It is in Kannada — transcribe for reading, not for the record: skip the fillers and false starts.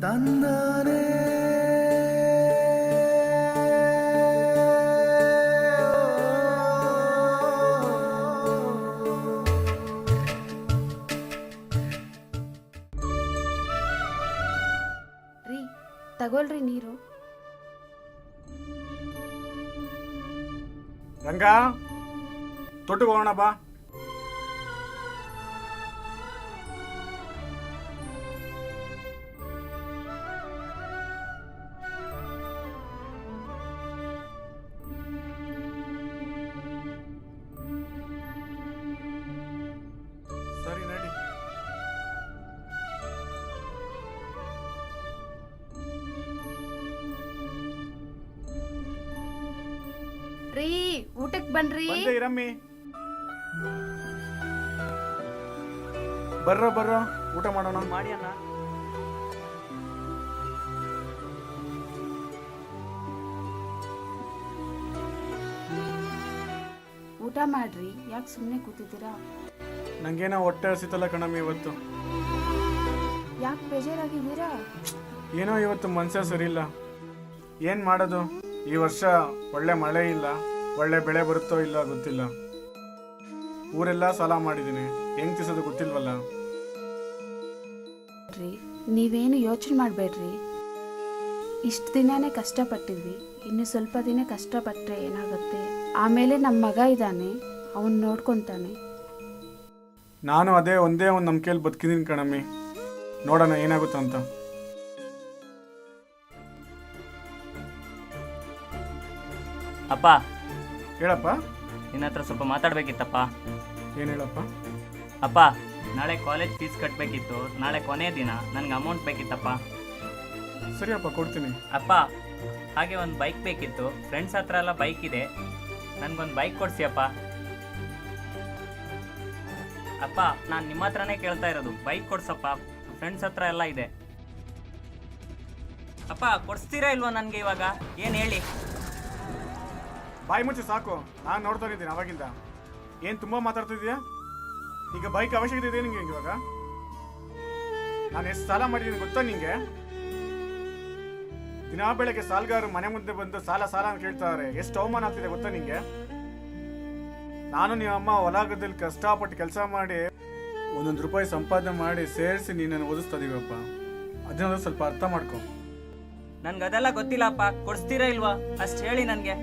ತಂದಾನೆ ರೀ ತಗೊಳ್ರಿ ನೀರು. ರಂಗ ತೊಟ್ಟಿಗೆ ಹೋಗೋಣ ಬಾ. ಸರಿ ನಡಿ. ರೀ ಊಟಕ್ಕೆ ಬನ್ರಿ. ಬಂದೆ ಇರಮ್ಮಿ. ಬರ್ರೋ ಊಟ ಮಾಡೋಣ. ಮಾಡಿ ಅಣ್ಣ. ಊಟ ಮಾಡ್ರಿ, ಯಾಕೆ ಸುಮ್ಮನೆ ಕೂತಿದ್ದೀರಾ? ನಂಗೇನೋ ಹೊಟ್ಟೆ ಹಸಿತಲ್ಲ ಕಣಮ್ಮಿ ಇವತ್ತು. ಯಾಕೆ ಬೇಜಾರಾಗಿದ್ದೀರಾ? ಏನೋ ಇವತ್ತು ಮನಸ್ಸೇ ಸರಿ ಇಲ್ಲ. ಏನು ಮಾಡೋದು, ಈ ವರ್ಷ ಒಳ್ಳೆ ಮಳೆ ಇಲ್ಲ, ಒಳ್ಳೆ ಬೆಳೆ ಬರುತ್ತೋ ಇಲ್ಲ ಗೊತ್ತಿಲ್ಲ. ಊರೆಲ್ಲ ಸಾಲ ಮಾಡಿದ್ದೀನಿ, ಹೆಂಗ್ ತಿಸೋದು ಗೊತ್ತಿಲ್ವಲ್ಲ. ನೀವೇನು ಯೋಚನೆ ಮಾಡಬೇಡ್ರಿ. ಇಷ್ಟು ದಿನನೇ ಕಷ್ಟಪಟ್ಟಿದ್ವಿ, ಇನ್ನು ಸ್ವಲ್ಪ ದಿನ ಕಷ್ಟಪಟ್ಟರೆ ಏನಾಗುತ್ತೆ? ಆಮೇಲೆ ನಮ್ಮ ಮಗ ಇದ್ದಾನೆ, ಅವನು ನೋಡ್ಕೊತಾನೆ. ನಾನು ಅದೇ ಒಂದೇ ಒಂದು ನಂಬಿಕೆಯಲ್ಲಿ ಬದುಕಿದ್ದೀನಿ ಕಣಮ್ಮಿ. ನೋಡೋಣ ಏನಾಗುತ್ತಂತ. ಅಪ್ಪ, ಹೇಳಪ್ಪ. ನಿನ್ನ ಹತ್ರ ಸ್ವಲ್ಪ ಮಾತಾಡ್ಬೇಕಿತ್ತಪ್ಪ. ಏನು ಹೇಳಪ್ಪ? ಅಪ್ಪ, ನಾಳೆ ಕಾಲೇಜ್ ಫೀಸ್ ಕಟ್ಟಬೇಕಿತ್ತು. ನಾಳೆ ಕೊನೆಯ ದಿನ, ನನಗೆ ಅಮೌಂಟ್ ಬೇಕಿತ್ತಪ್ಪ. ಸರಿಯಪ್ಪ, ಕೊಡ್ತೀನಿ. ಅಪ್ಪ, ಹಾಗೆ ಒಂದು ಬೈಕ್ ಬೇಕಿತ್ತು. ಫ್ರೆಂಡ್ಸ್ ಹತ್ರ ಎಲ್ಲ ಬೈಕ್ ಇದೆ, ನನಗೊಂದು ಬೈಕ್ ಕೊಡಿಸಿ ಅಪ್ಪ. ಅಪ್ಪ, ನಾನು ನಿಮ್ಮ ಹತ್ರನೇ ಕೇಳ್ತಾ ಇರೋದು, ಬೈಕ್ ಕೊಡ್ಸಪ್ಪ. ಫ್ರೆಂಡ್ಸ್ ಹತ್ರ ಎಲ್ಲ ಇದೆ. ಅಪ್ಪ, ಕೊಡಿಸ್ತೀರಾ ಇಲ್ವಾ ನನಗೆ ಇವಾಗ? ಏನು ಹೇಳಿ? ಬಾಯಿ ಮುಚ್ಚಿ ಸಾಕು, ನಾನು ನೋಡ್ತಾ ಇದ್ದೀನಿ ಅವಾಗಿಂದ. ಏನು ತುಂಬ ಮಾತಾಡ್ತಿದ್ಯಾ? ಈಗ ಬೈಕ್ ಅವಶ್ಯಕತೆ ಇದೆ ನಿಂಗೆ ಇವಾಗ? ನಾನು ಎಷ್ಟು ಸಾಲ ಮಾಡಿದ್ದೀನಿ ಗೊತ್ತಾ ನಿಂಗೆ? ದಿನಾ ಬೆಳಗ್ಗೆ ಸಾಲಗಾರರು ಮನೆ ಮುಂದೆ ಬಂದು ಸಾಲ ಅಂತ ಕೇಳ್ತಾರೆ. ಎಷ್ಟು ಅವಮಾನ ಆಗ್ತಿದೆ ಗೊತ್ತಾ ನಿಂಗೆ? ನಾನು ನಿಮ್ಮ ಅಮ್ಮ ಹೊಲ ಗದ್ದೆಯಲ್ಲಿ ಕಷ್ಟಪಟ್ಟು ಕೆಲಸ ಮಾಡಿ ಒಂದೊಂದು ರೂಪಾಯಿ ಸಂಪಾದನೆ ಮಾಡಿ ಸೇರಿಸಿ ನೀನನ್ನು ಓದಿಸ್ತಾ ಇದೀವಪ್ಪ. ಅದನ್ನ ಸ್ವಲ್ಪ ಅರ್ಥ ಮಾಡ್ಕೊ. ನನ್ಗೆ ಅದೆಲ್ಲ ಗೊತ್ತಿಲ್ಲಪ್ಪ. ಕೊಡಿಸ್ತೀರಾ ಇಲ್ವಾ ಅಷ್ಟು ಹೇಳಿ ನನಗೆ.